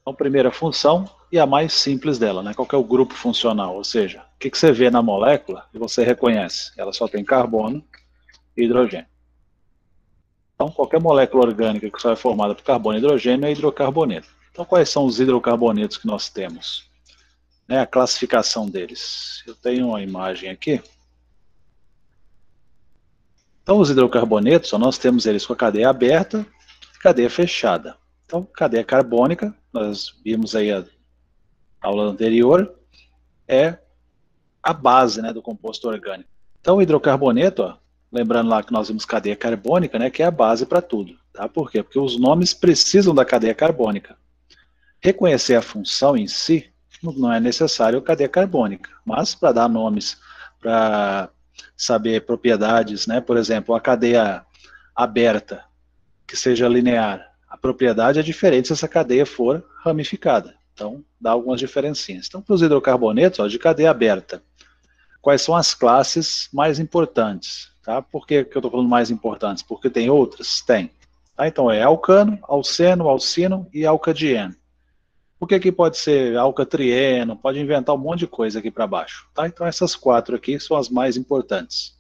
Então, primeira função e a mais simples dela, né? Qual que é o grupo funcional? Ou seja, o que você vê na molécula e você reconhece? Ela só tem carbono e hidrogênio. Então, qualquer molécula orgânica que só é formada por carbono e hidrogênio é hidrocarboneto. Então, quais são os hidrocarbonetos que nós temos? A classificação deles. Eu tenho uma imagem aqui. Então, os hidrocarbonetos, nós temos eles com a cadeia aberta e cadeia fechada. Então, cadeia carbônica, nós vimos aí a aula anterior, é a base, né, do composto orgânico. Então, o hidrocarboneto, lembrando lá que nós vimos cadeia carbônica, né, que é a base para tudo. Tá? Por quê? Porque os nomes precisam da cadeia carbônica. Reconhecer a função em si não é necessário a cadeia carbônica, mas para dar nomes, para saber propriedades, né, por exemplo, a cadeia aberta, que seja linear, a propriedade é diferente se essa cadeia for ramificada. Então, dá algumas diferencinhas. Então, para os hidrocarbonetos, de cadeia aberta, quais são as classes mais importantes? Tá? Por que eu estou falando mais importantes? Porque tem outras? Tem. Tá? Então, é alcano, alceno, alcino e alcadieno. Por que aqui pode ser alcatrieno? Pode inventar um monte de coisa aqui para baixo. Tá? Então, essas 4 aqui são as mais importantes.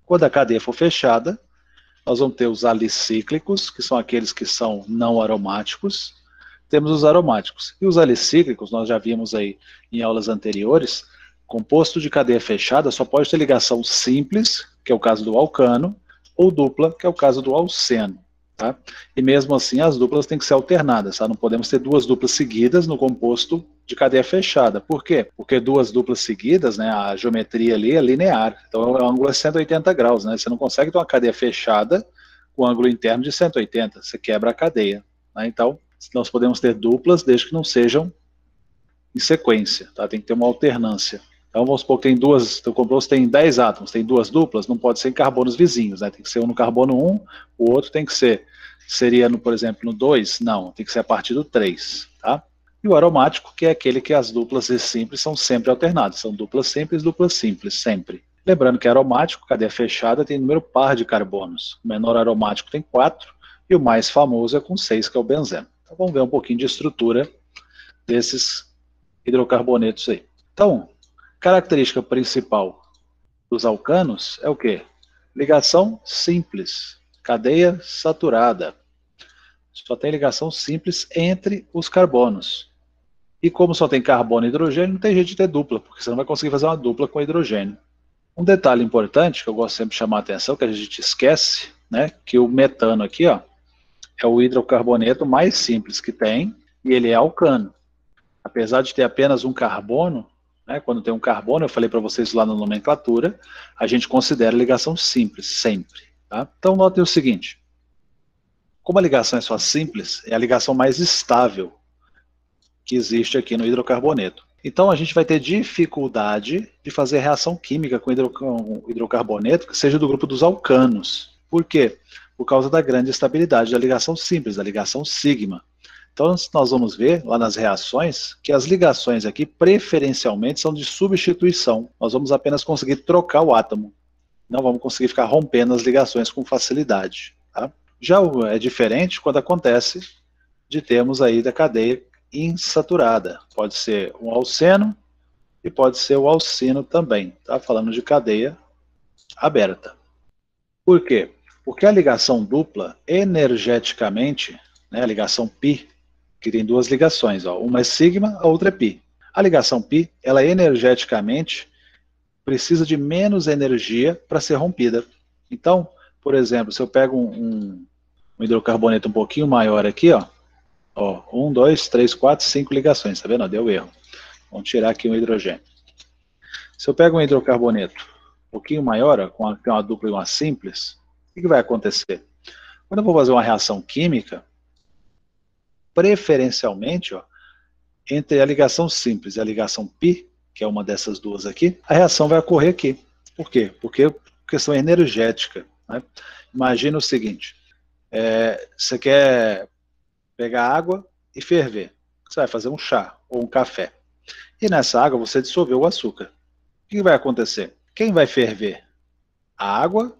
Quando a cadeia for fechada, nós vamos ter os alicíclicos, que são aqueles que são não aromáticos. Temos os aromáticos. E os alicíclicos, nós já vimos aí em aulas anteriores, composto de cadeia fechada só pode ter ligação simples, que é o caso do alcano, ou dupla, que é o caso do alceno. Tá? E mesmo assim, as duplas têm que ser alternadas. Tá? Não podemos ter 2 duplas seguidas no composto de cadeia fechada. Por quê? Porque 2 duplas seguidas, né, a geometria ali é linear. Então, o ângulo é 180 graus. Né? Você não consegue ter uma cadeia fechada com ângulo interno de 180. Você quebra a cadeia. Né? Então, nós podemos ter duplas desde que não sejam em sequência. Tá? Tem que ter uma alternância. Então, vamos supor que tem o composto tem 10 átomos, tem 2 duplas, não pode ser em carbonos vizinhos, né? Tem que ser um no carbono 1, o outro tem que ser, seria, por exemplo, no 2? Não, tem que ser a partir do 3, tá? E o aromático, que é aquele que as duplas simples são sempre alternadas, são duplas simples, sempre. Lembrando que aromático, cadeia fechada, tem número par de carbonos. O menor aromático tem 4, e o mais famoso é com 6, que é o benzeno. Então, vamos ver um pouquinho de estrutura desses hidrocarbonetos aí. Então, característica principal dos alcanos é o quê? Ligação simples, cadeia saturada. Só tem ligação simples entre os carbonos. E como só tem carbono e hidrogênio, não tem jeito de ter dupla, porque você não vai conseguir fazer uma dupla com hidrogênio. Um detalhe importante, que eu gosto sempre de chamar a atenção, que a gente esquece, né, que o metano aqui, ó, é o hidrocarboneto mais simples que tem, e ele é alcano. Apesar de ter apenas um carbono, né, quando tem um carbono, eu falei para vocês lá na nomenclatura, a gente considera ligação simples, sempre. Tá? Então, notem o seguinte, como a ligação é só simples, é a ligação mais estável que existe aqui no hidrocarboneto. Então, a gente vai ter dificuldade de fazer reação química com hidrocarboneto que seja do grupo dos alcanos. Por quê? Por causa da grande estabilidade da ligação simples, da ligação sigma. Então, nós vamos ver lá nas reações que as ligações aqui, preferencialmente, são de substituição. Nós vamos apenas conseguir trocar o átomo. Não vamos conseguir ficar rompendo as ligações com facilidade. Tá? Já é diferente quando acontece de termos aí da cadeia insaturada. Pode ser um alceno e pode ser o alcino também. Tá? Falando de cadeia aberta. Por quê? Porque a ligação dupla, energeticamente, né, a ligação π, que tem 2 ligações, ó, uma é sigma, a outra é π. A ligação π, ela energeticamente precisa de menos energia para ser rompida. Então, por exemplo, se eu pego um hidrocarboneto um pouquinho maior aqui, ó, 1, 2, 3, 4, 5 ligações, tá vendo? Deu erro. Vamos tirar aqui um hidrogênio. Se eu pego um hidrocarboneto um pouquinho maior, ó, com uma dupla e uma simples, o que vai acontecer? Quando eu vou fazer uma reação química, preferencialmente, ó, entre a ligação simples e a ligação π, que é uma dessas duas aqui, a reação vai ocorrer aqui. Por quê? Porque questão energética. Né? Imagina o seguinte, você quer pegar água e ferver. Você vai fazer um chá ou um café. E nessa água você dissolveu o açúcar. O que vai acontecer? Quem vai ferver? A água,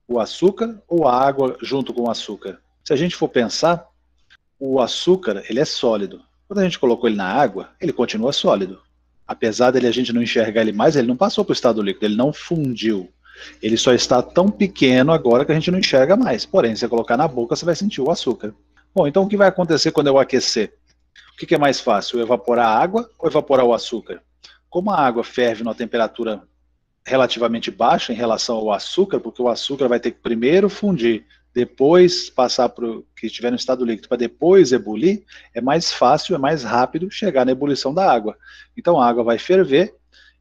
o açúcar ou a água junto com o açúcar? Se a gente for pensar, o açúcar, ele é sólido. Quando a gente colocou ele na água, ele continua sólido. Apesar dele a gente não enxergar ele mais, ele não passou para o estado líquido, ele não fundiu. Ele só está tão pequeno agora que a gente não enxerga mais. Porém, se você colocar na boca, você vai sentir o açúcar. Bom, então o que vai acontecer quando eu aquecer? O que é mais fácil, evaporar a água ou evaporar o açúcar? Como a água ferve numa temperatura relativamente baixa em relação ao açúcar, porque o açúcar vai ter que primeiro fundir, depois passar para o que estiver no estado líquido, para depois ebulir, é mais fácil, é mais rápido chegar na ebulição da água. Então a água vai ferver,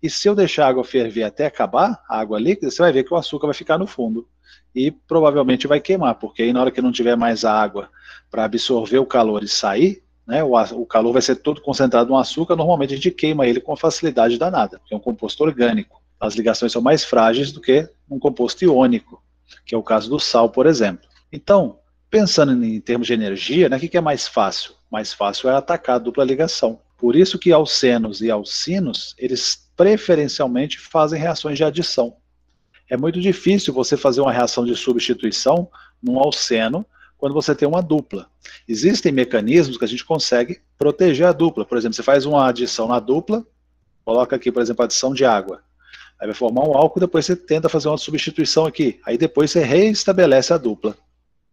e se eu deixar a água ferver até acabar, a água líquida, você vai ver que o açúcar vai ficar no fundo. E provavelmente vai queimar, porque aí na hora que não tiver mais a água para absorver o calor e sair, né, o calor vai ser todo concentrado no açúcar, normalmente a gente queima ele com facilidade danada, porque é um composto orgânico. As ligações são mais frágeis do que um composto iônico, que é o caso do sal, por exemplo. Então, pensando em termos de energia, né, o que é mais fácil? Mais fácil é atacar a dupla ligação. Por isso que alcenos e alcinos, eles preferencialmente fazem reações de adição. É muito difícil você fazer uma reação de substituição num alceno quando você tem uma dupla. Existem mecanismos que a gente consegue proteger a dupla. Por exemplo, você faz uma adição na dupla, coloca aqui, por exemplo, adição de água. Aí vai formar um álcool, depois você tenta fazer uma substituição aqui. Aí depois você reestabelece a dupla.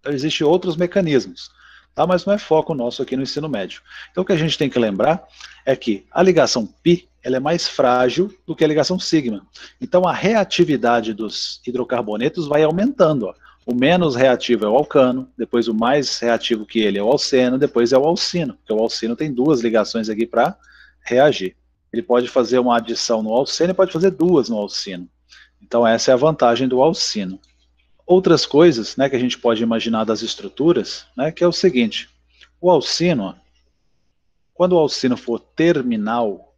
Então existem outros mecanismos, tá? Mas não é foco nosso aqui no ensino médio. Então o que a gente tem que lembrar é que a ligação π ela é mais frágil do que a ligação sigma. Então a reatividade dos hidrocarbonetos vai aumentando. Ó. O menos reativo é o alcano, depois o mais reativo que ele é o alceno, depois é o alcino, porque o alcino tem duas ligações aqui para reagir. Ele pode fazer uma adição no alceno e pode fazer duas no alcino. Então essa é a vantagem do alcino. Outras coisas, né, que a gente pode imaginar das estruturas, né, que é o seguinte, o alcino, quando o alcino for terminal,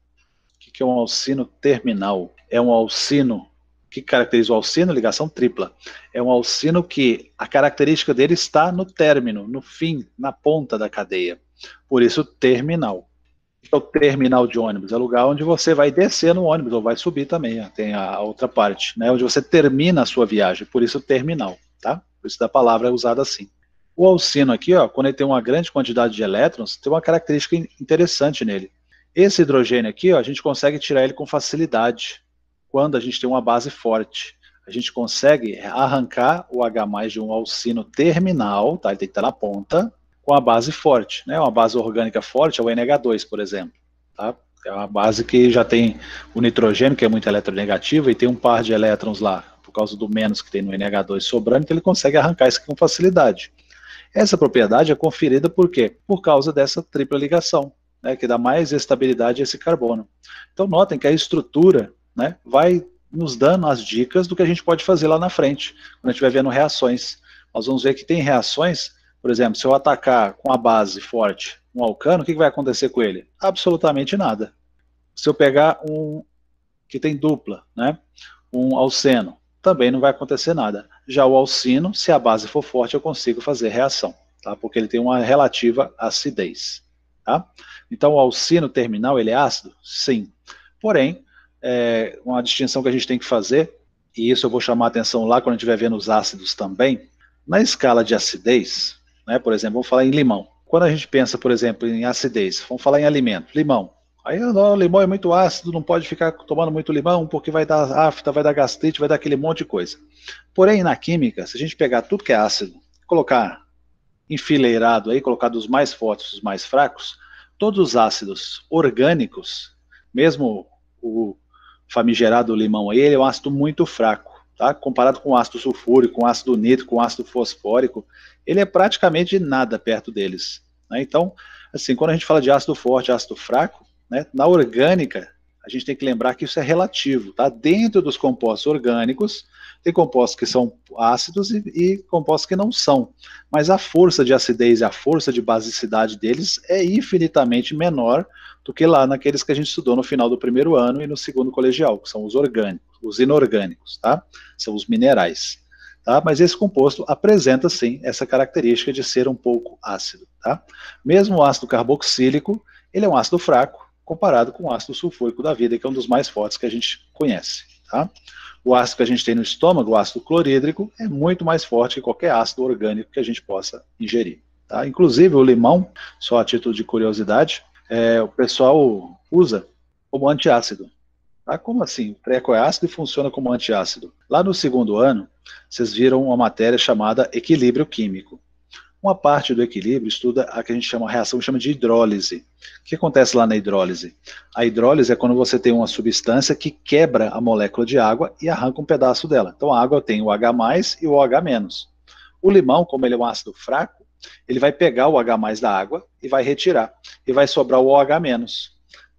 o que é um alcino terminal? É um alcino, o que caracteriza o alcino? Ligação tripla. É um alcino que a característica dele está no término, no fim, na ponta da cadeia. Por isso, terminal. É o terminal de ônibus, é o lugar onde você vai descer no ônibus, ou vai subir também, tem a outra parte, né, onde você termina a sua viagem, por isso terminal, tá? Por isso a palavra é usada assim. O alcino aqui, ó, quando ele tem uma grande quantidade de elétrons, tem uma característica interessante nele. Esse hidrogênio aqui, ó, a gente consegue tirar ele com facilidade, quando a gente tem uma base forte. A gente consegue arrancar o H+ de um alcino terminal, tá? Ele tem que estar na ponta, com a base forte, né? Uma base orgânica forte é o NH2, por exemplo, tá? É uma base que já tem o nitrogênio, que é muito eletronegativo, e tem um par de elétrons lá, por causa do menos que tem no NH2 sobrando, então ele consegue arrancar isso com facilidade. Essa propriedade é conferida por quê? Por causa dessa tripla ligação, né, que dá mais estabilidade a esse carbono. Então notem que a estrutura, né, vai nos dando as dicas do que a gente pode fazer lá na frente, quando a gente estiver vendo reações. Nós vamos ver que tem reações, por exemplo, se eu atacar com a base forte um alcano, o que vai acontecer com ele? Absolutamente nada. Se eu pegar um que tem dupla, né, um alceno, também não vai acontecer nada. Já o alcino, se a base for forte, eu consigo fazer reação, tá? Porque ele tem uma relativa acidez. Tá? Então o alcino terminal, ele é ácido? Sim. Porém, uma distinção que a gente tem que fazer, e isso eu vou chamar a atenção lá quando a gente estiver vendo os ácidos também, na escala de acidez, né, por exemplo, vamos falar em limão. Quando a gente pensa, por exemplo, em acidez, vamos falar em alimento, limão. Aí o limão é muito ácido, não pode ficar tomando muito limão, porque vai dar afta, vai dar gastrite, vai dar aquele monte de coisa. Porém, na química, se a gente pegar tudo que é ácido, colocar enfileirado aí, colocar dos mais fortes os mais fracos, todos os ácidos orgânicos, mesmo o famigerado limão aí, ele é um ácido muito fraco, tá? Comparado com o ácido sulfúrico, com o ácido nítrico, com o ácido fosfórico, ele é praticamente nada perto deles, né? Então, assim, quando a gente fala de ácido forte, ácido fraco, né, na orgânica, a gente tem que lembrar que isso é relativo, tá? Dentro dos compostos orgânicos, tem compostos que são ácidos e compostos que não são. Mas a força de acidez e a força de basicidade deles é infinitamente menor do que lá naqueles que a gente estudou no final do primeiro ano e no segundo colegial, que são os orgânicos, os inorgânicos, tá? São os minerais. Tá? Mas esse composto apresenta, sim, essa característica de ser um pouco ácido. Tá? Mesmo o ácido carboxílico, ele é um ácido fraco, comparado com o ácido sulfúrico da vida, que é um dos mais fortes que a gente conhece. Tá? O ácido que a gente tem no estômago, o ácido clorídrico, é muito mais forte que qualquer ácido orgânico que a gente possa ingerir. Tá? Inclusive o limão, só a título de curiosidade, o pessoal usa como antiácido. Tá? Como assim? O treco é ácido e funciona como antiácido. Lá no segundo ano, vocês viram uma matéria chamada equilíbrio químico. Uma parte do equilíbrio estuda a que a gente chama, a reação que chama de hidrólise. O que acontece lá na hidrólise? A hidrólise é quando você tem uma substância que quebra a molécula de água e arranca um pedaço dela. Então a água tem o H+, e o OH-. O limão, como ele é um ácido fraco, ele vai pegar o H+ da água e vai retirar. E vai sobrar o OH-.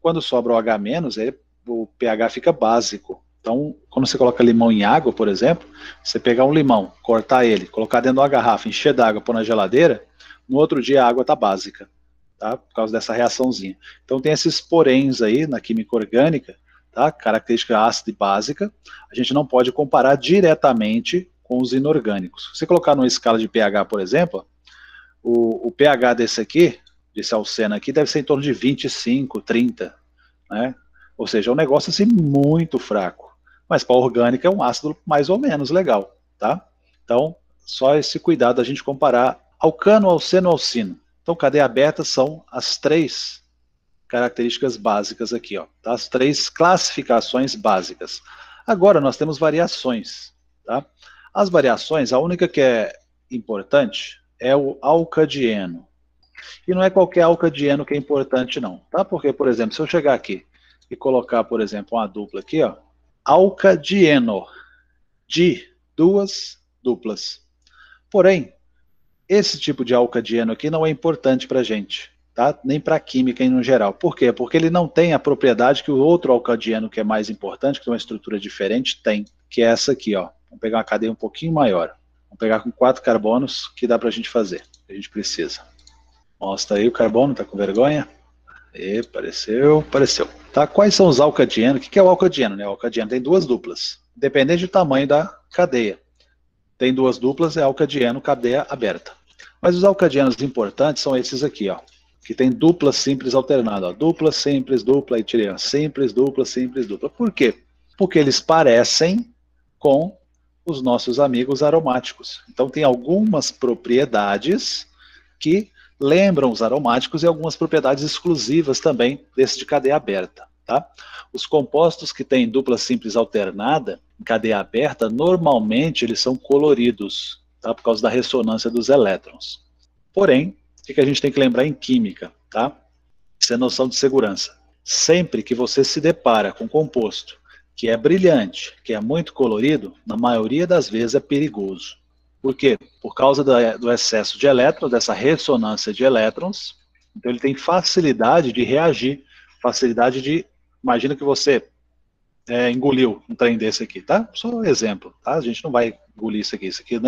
Quando sobra o OH-, o pH fica básico. Então, quando você coloca limão em água, por exemplo, você pegar um limão, cortar ele, colocar dentro de uma garrafa, encher d'água, pôr na geladeira, no outro dia a água está básica, tá? Por causa dessa reaçãozinha. Então tem esses poréns aí na química orgânica, tá? Característica ácida e básica, a gente não pode comparar diretamente com os inorgânicos. Se você colocar numa escala de pH, por exemplo, o pH desse aqui, desse alceno aqui, deve ser em torno de 25, 30, né? Ou seja, é um negócio assim muito fraco. Mas para orgânica é um ácido mais ou menos legal, tá? Então, só esse cuidado da gente comparar alcano, alceno, alcino. Então, cadeia aberta são as 3 características básicas aqui, ó, tá? As 3 classificações básicas. Agora nós temos variações, tá? As variações, a única que é importante é o alcadieno. E não é qualquer alcadieno que é importante não, tá? Porque, por exemplo, se eu chegar aqui e colocar, por exemplo, uma dupla aqui, ó, alcadieno, de 2 duplas. Porém, esse tipo de alcadieno aqui não é importante para a gente, tá? Nem para a química em geral. Por quê? Porque ele não tem a propriedade que o outro alcadieno que é mais importante, que tem uma estrutura diferente, tem, que é essa aqui, ó. Vamos pegar uma cadeia um pouquinho maior. Vamos pegar com 4 carbonos, que dá para a gente fazer, que a gente precisa. Mostra aí o carbono, tá com vergonha? E apareceu. Tá? Quais são os alcadienos? O que é o alcadieno? Né? O alcadieno tem 2 duplas, dependendo do tamanho da cadeia. Tem 2 duplas, é alcadieno, cadeia aberta. Mas os alcadienos importantes são esses aqui, ó, que tem dupla simples alternada. Ó, dupla, simples, dupla, e tirei, ó, simples, dupla, simples, dupla. Por quê? Porque eles parecem com os nossos amigos aromáticos. Então tem algumas propriedades que lembram os aromáticos e algumas propriedades exclusivas também desse de cadeia aberta. Tá? Os compostos que têm dupla simples alternada, em cadeia aberta, normalmente eles são coloridos, tá? Por causa da ressonância dos elétrons. Porém, o que a gente tem que lembrar em química? Tá? Isso é noção de segurança. Sempre que você se depara com um composto que é brilhante, que é muito colorido, na maioria das vezes é perigoso. Por quê? Por causa do excesso de elétrons, dessa ressonância de elétrons, então ele tem facilidade de reagir, facilidade de... Imagina que você engoliu um trem desse aqui, tá? Só um exemplo, tá? A gente não vai engolir isso aqui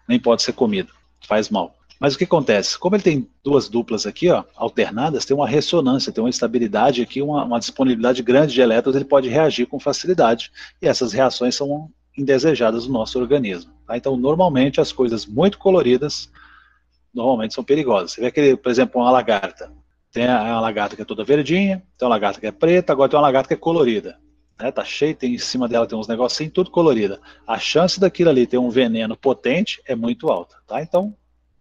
nem pode ser comido, faz mal. Mas o que acontece? Como ele tem 2 duplas aqui, ó, alternadas, tem uma ressonância, tem uma estabilidade aqui, uma disponibilidade grande de elétrons, ele pode reagir com facilidade, e essas reações são indesejadas no nosso organismo. Tá? Então, normalmente, as coisas muito coloridas, normalmente são perigosas. Você vê aquele, por exemplo, uma lagarta. Tem a lagarta que é toda verdinha, tem uma lagarta que é preta, agora tem uma lagarta que é colorida. Né? Tá cheio, tem em cima dela tem uns negocinhos, tudo colorida. A chance daquilo ali ter um veneno potente é muito alta. Tá? Então,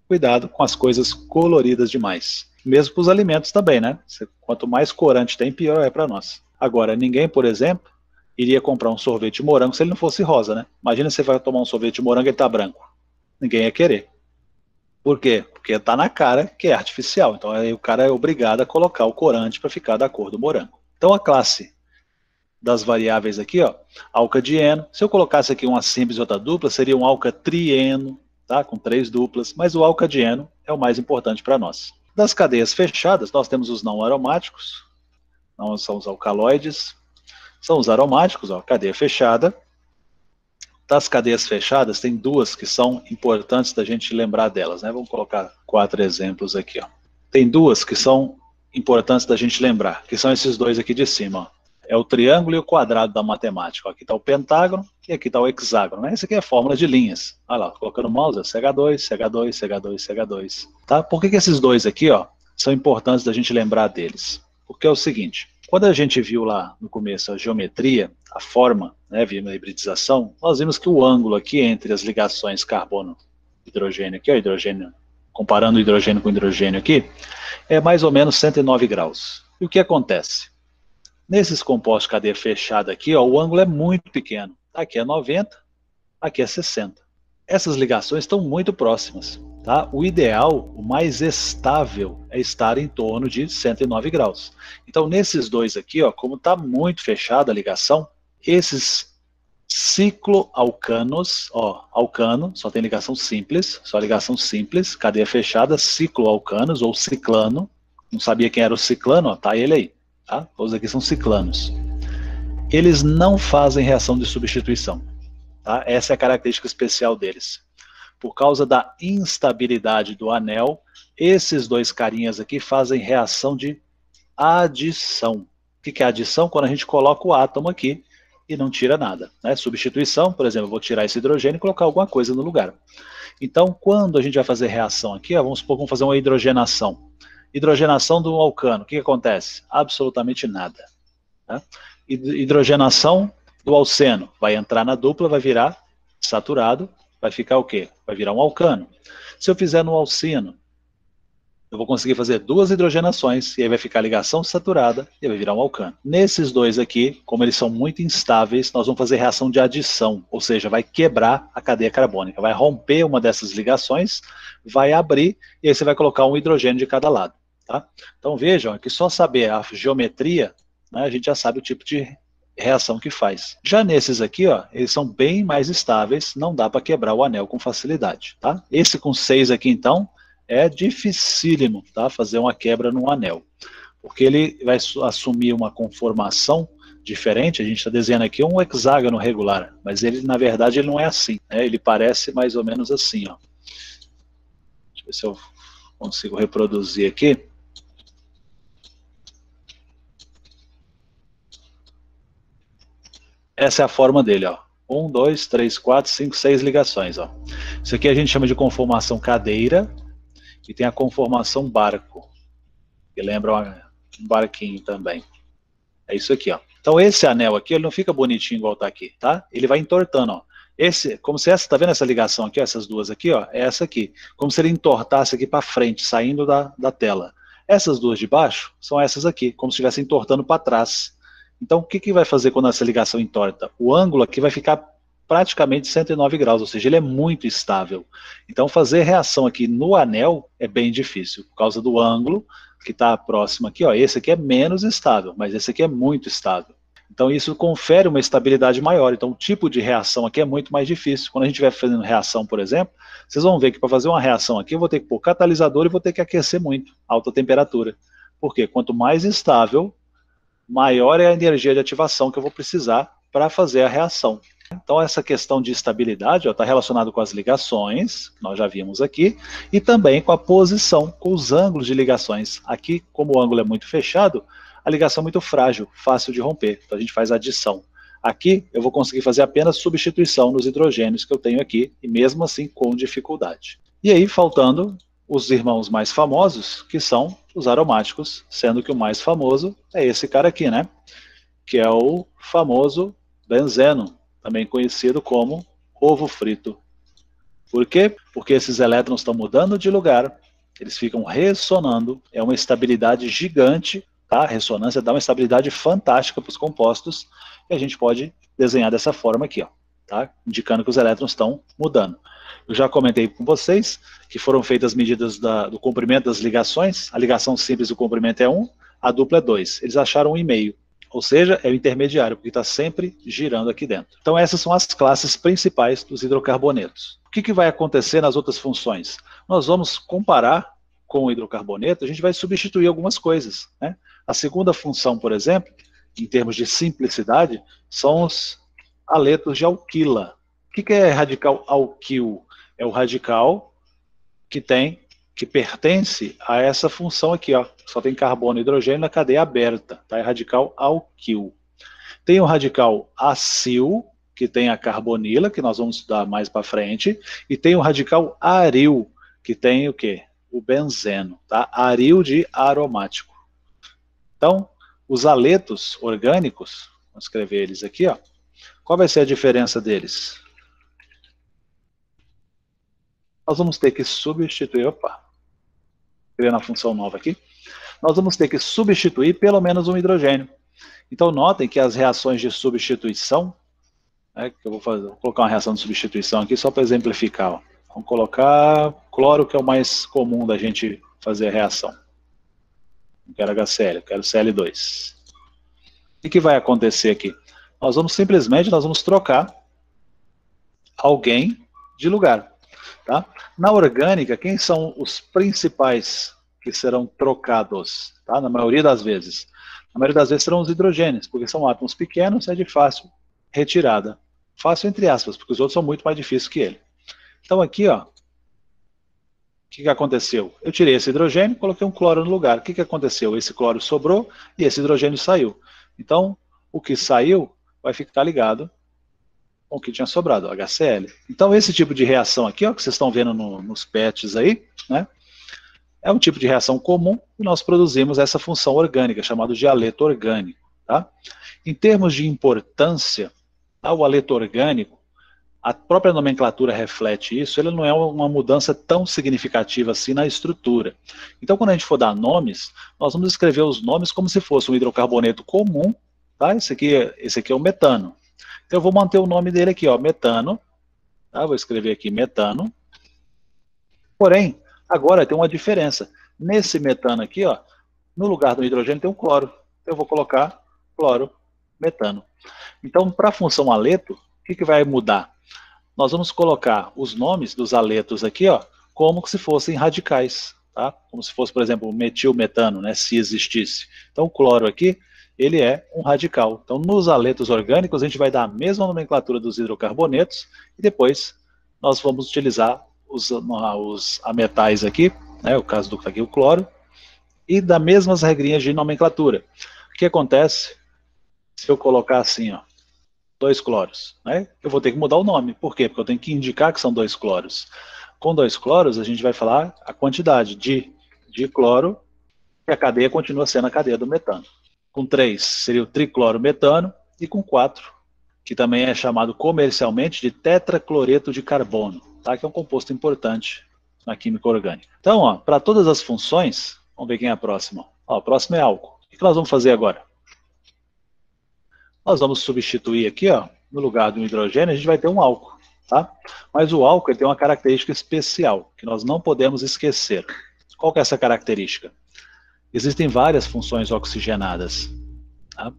cuidado com as coisas coloridas demais. Mesmo para os alimentos também, né? Quanto mais corante tem, pior é para nós. Agora, ninguém, por exemplo, iria comprar um sorvete de morango se ele não fosse rosa, né? Imagina você vai tomar um sorvete de morango e ele tá branco. Ninguém ia querer. Por quê? Porque tá na cara que é artificial. Então aí o cara é obrigado a colocar o corante para ficar da cor do morango. Então a classe das variáveis aqui, ó, alcadieno. Se eu colocasse aqui uma simples e outra dupla, seria um alcatrieno, tá? Com 3 duplas. Mas o alcadieno é o mais importante para nós. Das cadeias fechadas, nós temos os não aromáticos. Não são os alcaloides. São os aromáticos, ó, cadeia fechada. Das cadeias fechadas, tem 2 que são importantes da gente lembrar delas, né? Vamos colocar 4 exemplos aqui, ó. Tem 2 que são importantes da gente lembrar, que são esses 2 aqui de cima, ó. É o triângulo e o quadrado da matemática. Ó. Aqui está o pentágono e aqui está o hexágono, né? Essa aqui é a fórmula de linhas. Olha lá, colocando o mouse, ó, CH2, CH2, CH2, CH2. Tá? Por que esses 2 aqui, ó, são importantes da gente lembrar deles? Porque é o seguinte, quando a gente viu lá no começo a geometria, a forma, né, vimos a hibridização, nós vimos que o ângulo aqui entre as ligações carbono-hidrogênio, aqui, ó, hidrogênio comparando hidrogênio com hidrogênio aqui, é mais ou menos 109 graus. E o que acontece? Nesses compostos de cadeia fechada aqui, ó, o ângulo é muito pequeno. Aqui é 90, aqui é 60. Essas ligações estão muito próximas. Tá? O ideal, o mais estável, é estar em torno de 109 graus. Então, nesses dois aqui, ó, como está muito fechada a ligação, esses cicloalcanos, ó, alcano, só tem ligação simples, cadeia fechada, cicloalcanos ou ciclano. Não sabia quem era o ciclano, ó, tá ele aí. Tá? Todos aqui são ciclanos. Eles não fazem reação de substituição. Tá? Essa é a característica especial deles. Por causa da instabilidade do anel, esses dois carinhas aqui fazem reação de adição. O que é adição? Quando a gente coloca o átomo aqui e não tira nada. Né? Substituição, por exemplo, eu vou tirar esse hidrogênio e colocar alguma coisa no lugar. Então, quando a gente vai fazer reação aqui, ó, vamos supor que vamos fazer uma hidrogenação. Hidrogenação do alcano, o que acontece? Absolutamente nada. Tá? Hidrogenação do alceno, vai entrar na dupla, vai virar saturado, vai ficar o quê? Vai virar um alcano. Se eu fizer no alcino, eu vou conseguir fazer duas hidrogenações, e aí vai ficar a ligação saturada, e vai virar um alcano. Nesses dois aqui, como eles são muito instáveis, nós vamos fazer reação de adição, ou seja, vai quebrar a cadeia carbônica, vai romper uma dessas ligações, vai abrir, e aí você vai colocar um hidrogênio de cada lado. Tá? Então vejam, que só saber a geometria, né, a gente já sabe o tipo de reação que faz. Já nesses aqui, ó, eles são bem mais estáveis, não dá para quebrar o anel com facilidade. Tá? Esse com 6 aqui, então, é dificílimo, tá, fazer uma quebra no anel, porque ele vai assumir uma conformação diferente. A gente está desenhando aqui um hexágono regular, mas ele, na verdade, ele não é assim, né? Ele parece mais ou menos assim, ó. Deixa eu ver se eu consigo reproduzir aqui. Essa é a forma dele, ó. 1, 2, 3, 4, 5, 6 ligações, ó. Isso aqui a gente chama de conformação cadeira, e tem a conformação barco, que lembra um barquinho também. É isso aqui, ó. Então esse anel aqui, ele não fica bonitinho igual tá aqui, tá? Ele vai entortando, ó. Esse, como se essa, tá vendo essa ligação aqui, ó, essas duas aqui, ó, é essa aqui. Como se ele entortasse aqui para frente, saindo da tela. Essas duas de baixo são essas aqui, como se estivesse entortando para trás. Então o que vai fazer quando essa ligação entorta? O ângulo aqui vai ficar praticamente 109 graus, ou seja, ele é muito estável. Então fazer reação aqui no anel é bem difícil, por causa do ângulo que está próximo aqui, ó, esse aqui é menos estável, mas esse aqui é muito estável. Então isso confere uma estabilidade maior, então o tipo de reação aqui é muito mais difícil. Quando a gente estiver fazendo reação, por exemplo, vocês vão ver que para fazer uma reação aqui eu vou ter que pôr catalisador e vou ter que aquecer muito, alta temperatura. Por quê? Quanto mais estável, maior é a energia de ativação que eu vou precisar para fazer a reação. Então essa questão de estabilidade está relacionada com as ligações, que nós já vimos aqui, e também com a posição, com os ângulos de ligações. Aqui, como o ângulo é muito fechado, a ligação é muito frágil, fácil de romper, então a gente faz adição. Aqui eu vou conseguir fazer apenas substituição nos hidrogênios que eu tenho aqui, e mesmo assim com dificuldade. E aí faltando os irmãos mais famosos, que são os aromáticos, sendo que o mais famoso é esse cara aqui, né? Que é o famoso benzeno, também conhecido como ovo frito. Por quê? Porque esses elétrons estão mudando de lugar, eles ficam ressonando, é uma estabilidade gigante, tá? A ressonância dá uma estabilidade fantástica para os compostos, e a gente pode desenhar dessa forma aqui, ó, tá? Indicando que os elétrons estão mudando. Eu já comentei com vocês que foram feitas medidas do comprimento das ligações, a ligação simples do comprimento é 1, a dupla é 2, eles acharam 1,5. Ou seja, é o intermediário, porque está sempre girando aqui dentro. Então essas são as classes principais dos hidrocarbonetos. O que vai acontecer nas outras funções? Nós vamos comparar com o hidrocarboneto, a gente vai substituir algumas coisas, né? A segunda função, por exemplo, em termos de simplicidade, são os aletos de alquila. O que é radical alquil? É o radical que pertence a essa função aqui, ó. Só tem carbono e hidrogênio na cadeia aberta, tá? É radical alquil. Tem o radical acil, que tem a carbonila, que nós vamos estudar mais para frente, e tem o radical aril, que tem o quê? O benzeno, tá? Aril de aromático. Então, os aletos orgânicos, vou escrever eles aqui, ó. Qual vai ser a diferença deles? Nós vamos ter que substituir, opa, criando a função nova aqui, nós vamos ter que substituir pelo menos um hidrogênio. Então notem que as reações de substituição, que vou colocar uma reação de substituição aqui só para exemplificar. Ó. Vamos colocar cloro, que é o mais comum da gente fazer a reação. Não quero HCl, eu quero Cl2. O que vai acontecer aqui? Nós vamos trocar alguém de lugar. Tá? Na orgânica, quem são os principais que serão trocados? Tá? Na maioria das vezes. Na maioria das vezes serão os hidrogênios, porque são átomos pequenos, é de fácil retirada. Fácil entre aspas, porque os outros são muito mais difíceis que ele. Então aqui, ó, o que aconteceu? Eu tirei esse hidrogênio, coloquei um cloro no lugar. O que aconteceu? Esse cloro sobrou e esse hidrogênio saiu. Então, o que saiu vai ficar ligado com o que tinha sobrado, o HCl. Então, esse tipo de reação aqui, ó, que vocês estão vendo nos PETs aí, né, é um tipo de reação comum e nós produzimos essa função orgânica, chamada de aleto orgânico. Tá? Em termos de importância, o aleto orgânico, a própria nomenclatura reflete isso, ele não é uma mudança tão significativa assim na estrutura. Então, quando a gente for dar nomes, nós vamos escrever os nomes como se fosse um hidrocarboneto comum, tá? Esse aqui é o metano. Então, eu vou manter o nome dele aqui, ó, metano, tá? Vou escrever aqui metano. Porém, agora tem uma diferença. Nesse metano aqui, ó, no lugar do hidrogênio tem um cloro. Eu vou colocar cloro, metano. Então, para a função aleto, o que vai mudar? Nós vamos colocar os nomes dos aletos aqui, ó, como se fossem radicais, tá? Como se fosse, por exemplo, metilmetano, né, se existisse. Então, o cloro aqui, ele é um radical. Então, nos aletos orgânicos, a gente vai dar a mesma nomenclatura dos hidrocarbonetos e depois nós vamos utilizar os ametais aqui, né, o caso do aqui, o cloro, e das mesmas regrinhas de nomenclatura. O que acontece se eu colocar assim, ó, 2 cloros, né? Eu vou ter que mudar o nome. Por quê? Porque eu tenho que indicar que são 2 cloros. Com 2 cloros, a gente vai falar a quantidade de cloro, e a cadeia continua sendo a cadeia do metano. Com 3, seria o triclorometano, e com 4, que também é chamado comercialmente de tetracloreto de carbono, tá? Que é um composto importante na química orgânica. Então, para todas as funções, vamos ver quem é a próxima. Ó, a próxima é álcool. O que nós vamos fazer agora? Nós vamos substituir aqui, ó, no lugar do hidrogênio, a gente vai ter um álcool, tá? Mas o álcool ele tem uma característica especial, que nós não podemos esquecer. Qual que é essa característica? Existem várias funções oxigenadas, tá?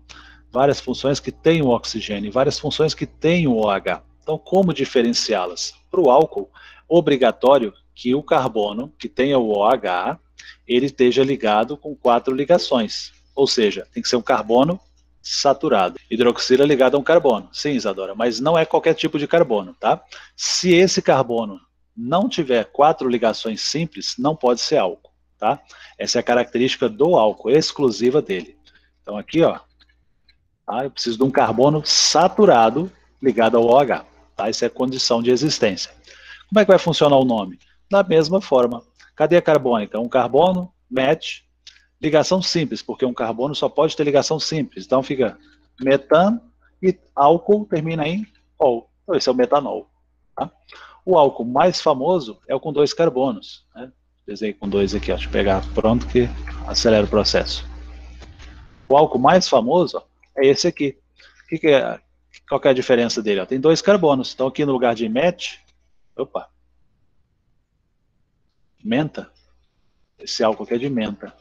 Várias funções que têm o oxigênio, várias funções que têm o OH. Então, como diferenciá-las? Para o álcool, obrigatório que o carbono, que tenha o OH, ele esteja ligado com 4 ligações. Ou seja, tem que ser um carbono saturado. Hidroxila ligado a um carbono. Sim, Isadora, mas não é qualquer tipo de carbono, tá? Se esse carbono não tiver 4 ligações simples, não pode ser álcool, tá? Essa é a característica do álcool, exclusiva dele. Então aqui, ó, tá? Eu preciso de um carbono saturado ligado ao OH, tá? Essa é a condição de existência. Como é que vai funcionar o nome? Da mesma forma. Cadeia carbônica, um carbono, match, ligação simples, porque um carbono só pode ter ligação simples. Então fica metano e álcool termina em ol. Então esse é o metanol. Tá? O álcool mais famoso é o com 2 carbonos. Né? Desenhei com 2 aqui, ó. Deixa eu pegar pronto que acelera o processo. O álcool mais famoso ó, é esse aqui. Qual que é a diferença dele? Ó? Tem 2 carbonos. Então aqui no lugar de met, opa, menta, esse álcool aqui é de menta.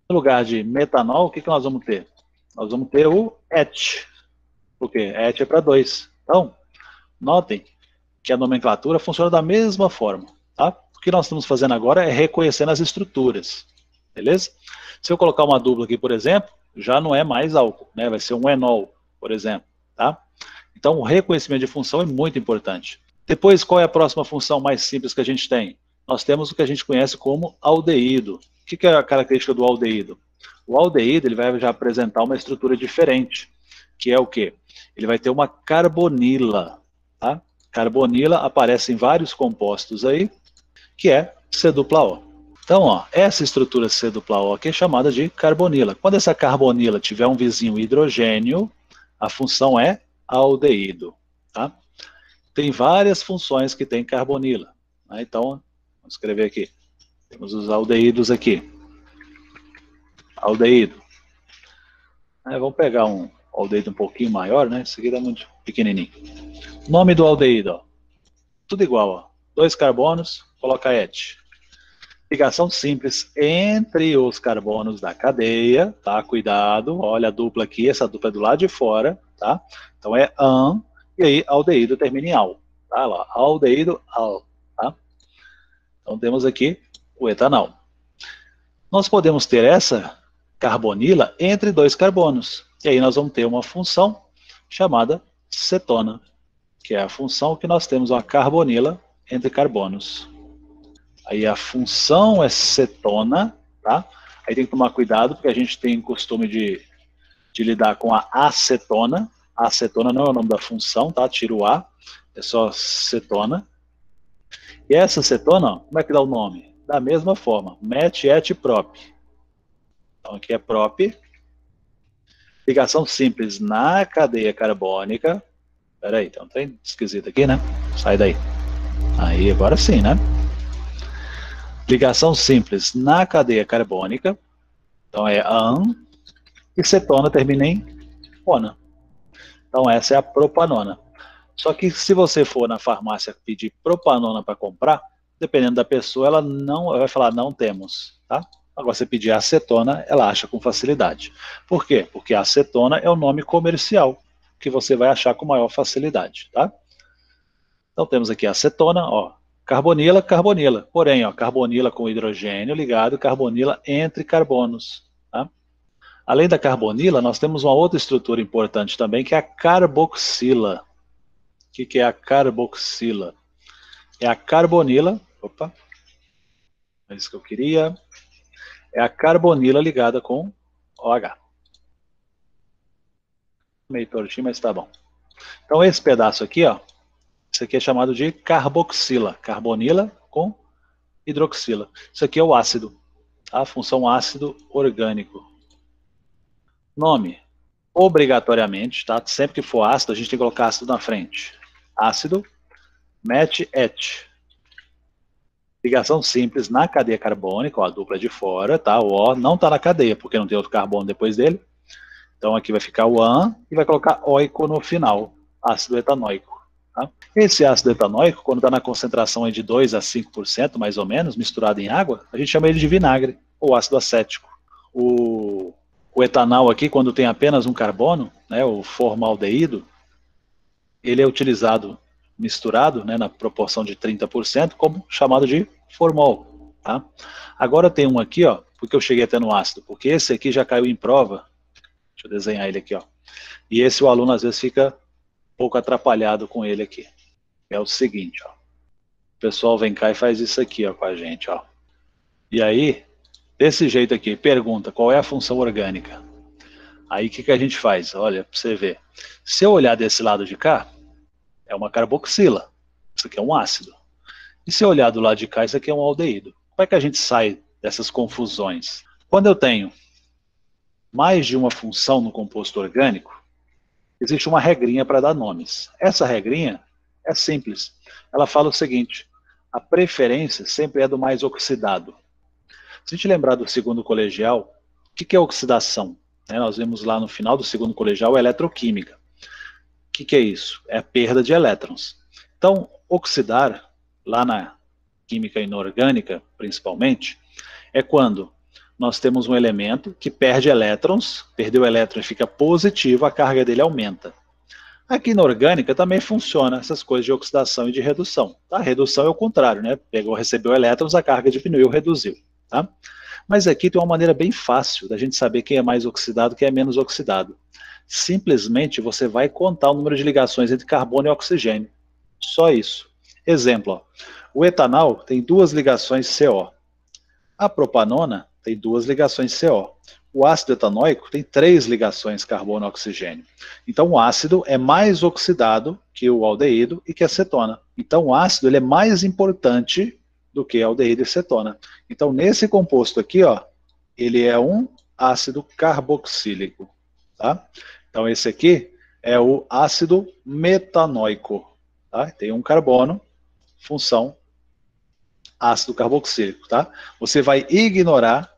No lugar de metanol, o que nós vamos ter? Nós vamos ter o et. Por quê? Et é para 2. Então, notem que a nomenclatura funciona da mesma forma. Tá? O que nós estamos fazendo agora é reconhecendo as estruturas. Beleza? Se eu colocar uma dupla aqui, por exemplo, já não é mais álcool, né? Vai ser um enol, por exemplo. Tá? Então, o reconhecimento de função é muito importante. Depois, qual é a próxima função mais simples que a gente tem? Nós temos o que a gente conhece como aldeído. O que é a característica do aldeído? O aldeído ele vai já apresentar uma estrutura diferente, que é o quê? Ele vai ter uma carbonila. Tá? Carbonila aparece em vários compostos aí, que é C-dupla-O. Então, ó, essa estrutura C-dupla-O aqui é chamada de carbonila. Quando essa carbonila tiver um vizinho hidrogênio, a função é aldeído. Tá? Tem várias funções que tem carbonila. Né? Então, vou escrever aqui. Temos os aldeídos aqui. Aldeído. Vamos pegar um aldeído um pouquinho maior, né? Esse aqui tá muito pequenininho. Nome do aldeído, ó. Tudo igual, ó. 2 carbonos, coloca et. Ligação simples entre os carbonos da cadeia, tá? Cuidado, olha a dupla aqui, essa dupla é do lado de fora, tá? Então é an, e aí aldeído termina em al, tá? Lá, aldeído, al, tá? Então temos aqui o etanol. Nós podemos ter essa carbonila entre 2 carbonos, e aí nós vamos ter uma função chamada cetona, que é a função que nós temos uma carbonila entre carbonos. Aí a função é cetona, tá? Aí tem que tomar cuidado, porque a gente tem costume de lidar com a acetona. A acetona não é o nome da função, tá? Tira o A, é só cetona. E essa cetona, ó, como é que dá o nome? Da mesma forma, met, et, prop. Então aqui é prop. Ligação simples na cadeia carbônica. Espera aí, tem um trem esquisito aqui, né? Sai daí. Aí, agora sim, né? Ligação simples na cadeia carbônica. Então é an. E cetona termina em ona. Então essa é a propanona. Só que se você for na farmácia pedir propanona para comprar, dependendo da pessoa, ela vai falar não temos, tá? Agora você pedir acetona, ela acha com facilidade. Por quê? Porque a acetona é o nome comercial que você vai achar com maior facilidade, tá? Então temos aqui a acetona, ó, carbonila, carbonila. Porém, ó, carbonila com hidrogênio ligado, carbonila entre carbonos, tá? Além da carbonila, nós temos uma outra estrutura importante também, que é a carboxila. O que é a carboxila? É a carbonila, opa, é isso que eu queria, é a carbonila ligada com OH. Meio tortinho, mas tá bom. Então esse pedaço aqui, ó, isso aqui é chamado de carboxila, carbonila com hidroxila. Isso aqui é o ácido, tá? A função ácido orgânico. Nome, obrigatoriamente, tá? Sempre que for ácido, a gente tem que colocar ácido na frente. Ácido, met, et. Ligação simples na cadeia carbônica, ó, a dupla de fora, tá? O O não está na cadeia, porque não tem outro carbono depois dele. Então aqui vai ficar o AN e vai colocar OICO no final, ácido etanóico. Tá? Esse ácido etanóico, quando está na concentração de 2 a 5%, mais ou menos, misturado em água, a gente chama ele de vinagre, ou ácido acético. O etanol aqui, quando tem apenas um carbono, né, o formaldeído, ele é utilizado misturado, né, na proporção de 30%, como chamado de formol. Tá? Agora tem um aqui, ó, porque eu cheguei até no ácido, porque esse aqui já caiu em prova. Deixa eu desenhar ele aqui, ó. E esse o aluno às vezes fica um pouco atrapalhado com ele aqui. É o seguinte, ó. O pessoal vem cá e faz isso aqui, ó, com a gente, ó. E aí, desse jeito aqui, pergunta qual é a função orgânica. Aí o que a gente faz? Olha, para você ver. Se eu olhar desse lado de cá, é uma carboxila. Isso aqui é um ácido. E se eu olhar do lado de cá, isso aqui é um aldeído. Como é que a gente sai dessas confusões? Quando eu tenho mais de uma função no composto orgânico, existe uma regrinha para dar nomes. Essa regrinha é simples. Ela fala o seguinte: a preferência sempre é do mais oxidado. Se a gente lembrar do segundo colegial, o que é oxidação? Nós vimos lá no final do segundo colegial a eletroquímica. O que é isso? É a perda de elétrons. Então, oxidar, lá na química inorgânica, principalmente, é quando nós temos um elemento que perde elétrons, perdeu elétron e fica positivo, a carga dele aumenta. Aqui na orgânica também funciona essas coisas de oxidação e de redução. Tá? A redução é o contrário, né? Recebeu elétrons, a carga diminuiu, reduziu. Tá? Mas aqui tem uma maneira bem fácil da gente saber quem é mais oxidado e quem é menos oxidado. Simplesmente você vai contar o número de ligações entre carbono e oxigênio. Só isso. Exemplo, ó, o etanol tem 2 ligações CO. A propanona tem 2 ligações CO. O ácido etanóico tem 3 ligações carbono-oxigênio. Então o ácido é mais oxidado que o aldeído e que a cetona. Então o ácido ele é mais importante do que aldeído e cetona. Então nesse composto aqui, ó, ele é um ácido carboxílico. Tá? Então esse aqui é o ácido metanóico. Tá? Tem um carbono, função ácido carboxílico, tá? Você vai ignorar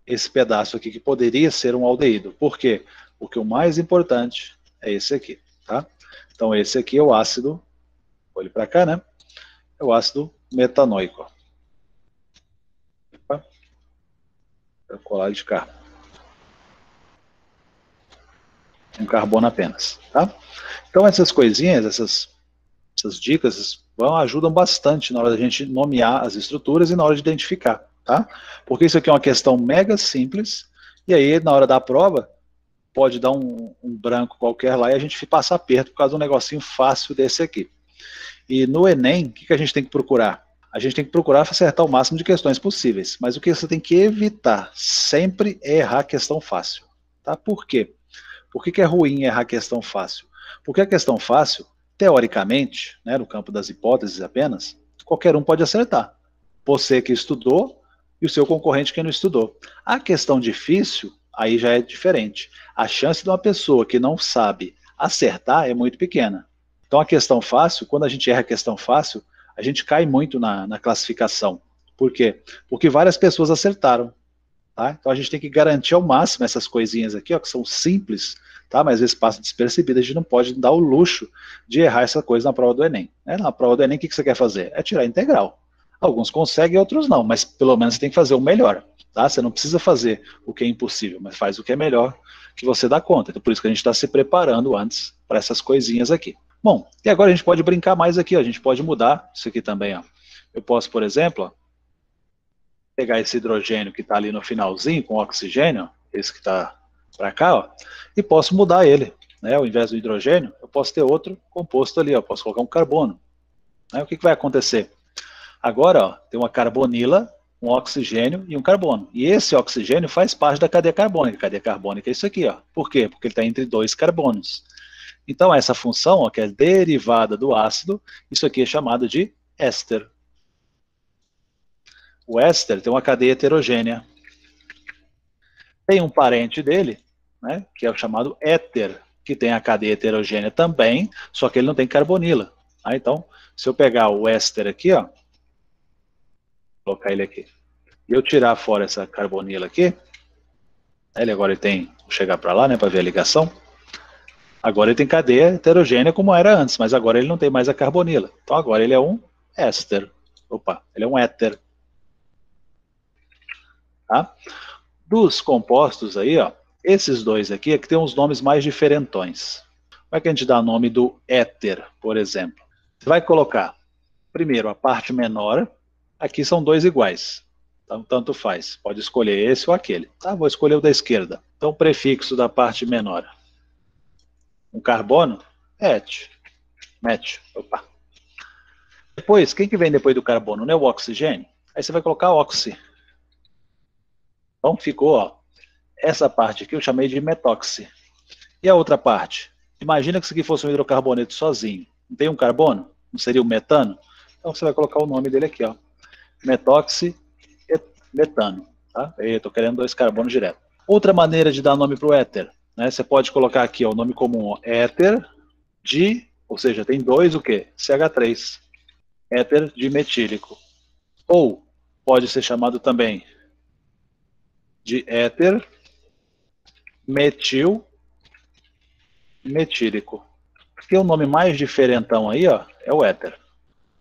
esse pedaço aqui que poderia ser um aldeído. Por quê? Porque o mais importante é esse aqui, tá? Então esse aqui é o ácido, olhe para cá, né? É o ácido metanoico. Opa. Vou colar de carbono. Um carbono apenas, tá? Então essas coisinhas, essas dicas ajudam bastante na hora da gente nomear as estruturas e na hora de identificar, tá? Porque isso aqui é uma questão mega simples, e aí na hora da prova, pode dar um branco qualquer lá e a gente passa aperto por causa de um negocinho fácil desse aqui. E no Enem, o que a gente tem que procurar? A gente tem que procurar acertar o máximo de questões possíveis, mas o que você tem que evitar sempre é errar questão fácil, tá? Por quê? Por que é ruim errar questão fácil? Porque a questão fácil, teoricamente, né, no campo das hipóteses apenas, qualquer um pode acertar. Você que estudou e o seu concorrente que não estudou. A questão difícil, aí já é diferente. A chance de uma pessoa que não sabe acertar é muito pequena. Então a questão fácil, quando a gente erra a questão fácil, a gente cai muito na classificação. Por quê? Porque várias pessoas acertaram. Tá? Então a gente tem que garantir ao máximo essas coisinhas aqui, ó, que são simples, tá? Mas às vezes passa despercebido, a gente não pode dar o luxo de errar essa coisa na prova do Enem. Né? Na prova do Enem, o que você quer fazer? É tirar a integral. Alguns conseguem, outros não, mas pelo menos você tem que fazer o melhor. Tá? Você não precisa fazer o que é impossível, mas faz o que é melhor que você dá conta. Então por isso que a gente está se preparando antes para essas coisinhas aqui. Bom, e agora a gente pode brincar mais aqui, ó. A gente pode mudar isso aqui também. Ó. Eu posso, por exemplo, ó, pegar esse hidrogênio que está ali no finalzinho com oxigênio, esse que está para cá, ó, e posso mudar ele. Né? Ao invés do hidrogênio, eu posso ter outro composto ali, ó, posso colocar um carbono. Né? O que vai acontecer? Agora, ó, tem uma carbonila, um oxigênio e um carbono. E esse oxigênio faz parte da cadeia carbônica. A cadeia carbônica é isso aqui. Ó. Por quê? Porque ele está entre dois carbonos. Então, essa função, ó, que é derivada do ácido, isso aqui é chamado de éster. O éster tem uma cadeia heterogênea. Tem um parente dele, né, que é o chamado éter, que tem a cadeia heterogênea também, só que ele não tem carbonila. Tá? Então, se eu pegar o éster aqui, ó, colocar ele aqui, e eu tirar fora essa carbonila aqui, ele agora tem, vou chegar para lá, né, para ver a ligação. Agora ele tem cadeia heterogênea como era antes, mas agora ele não tem mais a carbonila. Então agora ele é um éster. Opa, ele é um éter. Tá? Dos compostos aí, ó, esses dois aqui é que tem uns nomes mais diferentões. Como é que a gente dá o nome do éter, por exemplo? Você vai colocar, primeiro, a parte menor. Aqui são dois iguais. Então, tanto faz. Pode escolher esse ou aquele. Tá? Vou escolher o da esquerda. Então, o prefixo da parte menor. Um carbono, et. Met. Opa. Depois, quem que vem depois do carbono? Não é o oxigênio? Aí você vai colocar oxi. Então ficou, ó, essa parte aqui eu chamei de metóxi. E a outra parte? Imagina que isso aqui fosse um hidrocarboneto sozinho. Não tem um carbono? Não seria o metano? Então você vai colocar o nome dele aqui, ó. Metóxi metano. Tá? Eu estou querendo dois carbonos direto. Outra maneira de dar nome para o éter. Né? Você pode colocar aqui ó, o nome comum, ó, éter de, ou seja, tem dois o quê? CH3. Éter dimetílico. Ou pode ser chamado também de éter metil metílico. Porque o nome mais diferentão aí ó, é o éter.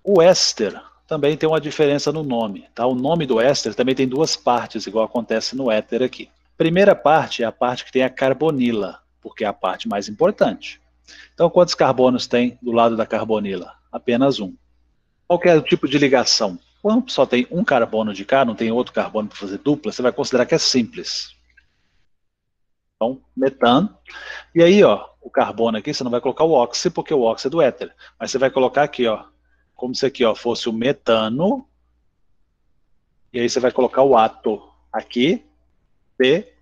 O éster também tem uma diferença no nome. Tá? O nome do éster também tem duas partes, igual acontece no éter aqui. Primeira parte é a parte que tem a carbonila, porque é a parte mais importante. Então, quantos carbonos tem do lado da carbonila? Apenas um. Qual que é o tipo de ligação? Quando só tem um carbono de cá, não tem outro carbono para fazer dupla, você vai considerar que é simples. Então, metano. E aí, ó, o carbono aqui, você não vai colocar o óxido, porque o óxido é do éter. Mas você vai colocar aqui, ó, como se aqui ó, fosse o metano. E aí você vai colocar o átomo aqui. P.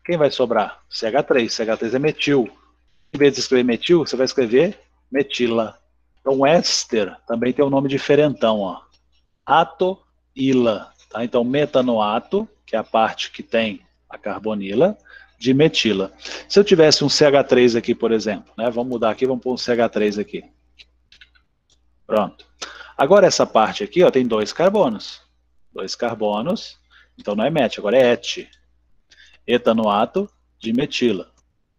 Quem vai sobrar? CH3. CH3 é metil. Em vez de escrever metil, você vai escrever metila. Então, éster também tem um nome diferentão, ó. Atoila. Tá? Então, metanoato, que é a parte que tem a carbonila, de metila. Se eu tivesse um CH3 aqui, por exemplo, né? Vamos mudar aqui, vamos pôr um CH3 aqui. Pronto. Agora essa parte aqui, ó, tem 2 carbonos. 2 carbonos, então não é met, agora é et. Etanoato de metila.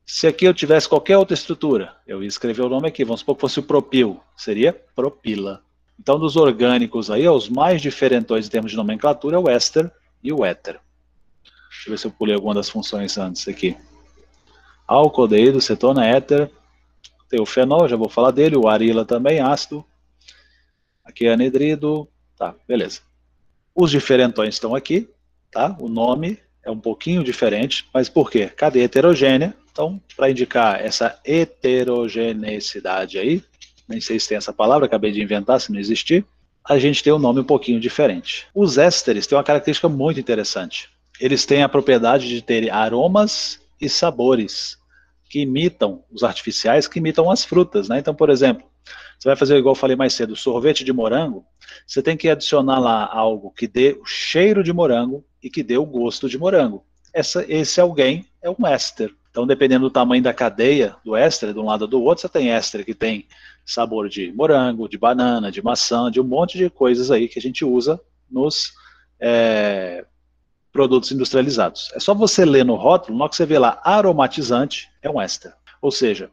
Se aqui eu tivesse qualquer outra estrutura, eu ia escrever o nome aqui, vamos supor que fosse o propil, seria propila. Então dos orgânicos aí, os mais diferentões em termos de nomenclatura é o éster e o éter. Deixa eu ver se eu pulei alguma das funções antes aqui. Álcool, aldeído, cetona, éter. Tem o fenol, já vou falar dele, o arila também, ácido. Aqui é anidrido, tá, beleza. Os diferentões estão aqui, tá? O nome é um pouquinho diferente, mas por quê? Cadeia heterogênea, então, para indicar essa heterogeneidade aí, nem sei se tem essa palavra, acabei de inventar, se não existir, a gente tem um nome um pouquinho diferente. Os ésteres têm uma característica muito interessante. Eles têm a propriedade de terem aromas e sabores que imitam os artificiais, que imitam as frutas, né? Então, por exemplo, você vai fazer igual eu falei mais cedo, sorvete de morango, você tem que adicionar lá algo que dê o cheiro de morango e que dê o gosto de morango. Esse alguém é um éster. Então, dependendo do tamanho da cadeia do éster, de um lado ou do outro, você tem éster que tem sabor de morango, de banana, de maçã, de um monte de coisas aí que a gente usa nos produtos industrializados. É só você ler no rótulo, na hora que você vê lá aromatizante, é um éster. Ou seja,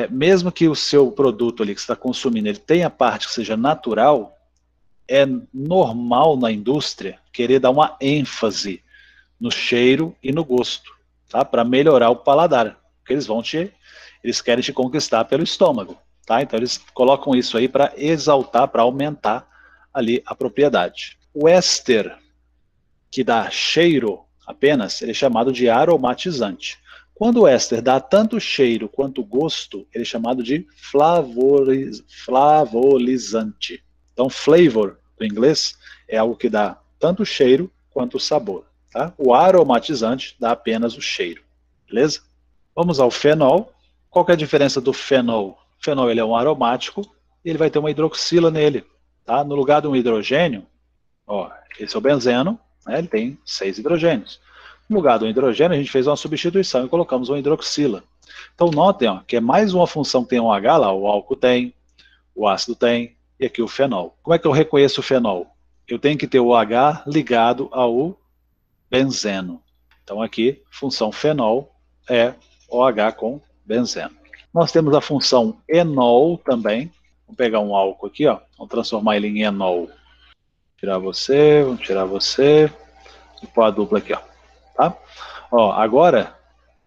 mesmo que o seu produto ali que você está consumindo, ele tenha parte que seja natural, é normal na indústria querer dar uma ênfase no cheiro e no gosto, tá? Para melhorar o paladar, porque eles querem te conquistar pelo estômago, tá? Então eles colocam isso aí para exaltar, para aumentar ali a propriedade. O éster que dá cheiro apenas, ele é chamado de aromatizante. Quando o éster dá tanto cheiro quanto gosto, ele é chamado de flavolizante. Então, flavor, do inglês, é algo que dá tanto cheiro quanto sabor. Tá? O aromatizante dá apenas o cheiro. Beleza? Vamos ao fenol. Qual que é a diferença do fenol? O fenol ele é um aromático e ele vai ter uma hidroxila nele. Tá? No lugar de um hidrogênio, ó, esse é o benzeno, né, ele tem 6 hidrogênios. No lugar do hidrogênio, a gente fez uma substituição e colocamos uma hidroxila. Então, notem ó, que é mais uma função que tem um H lá, o álcool tem, o ácido tem, e aqui o fenol. Como é que eu reconheço o fenol? Eu tenho que ter o H ligado ao benzeno. Então, aqui, função fenol é OH com benzeno. Nós temos a função enol também. Vamos pegar um álcool aqui, ó, vamos transformar ele em enol. Vamos tirar você, e pôr a dupla aqui, ó. Tá? Ó, agora,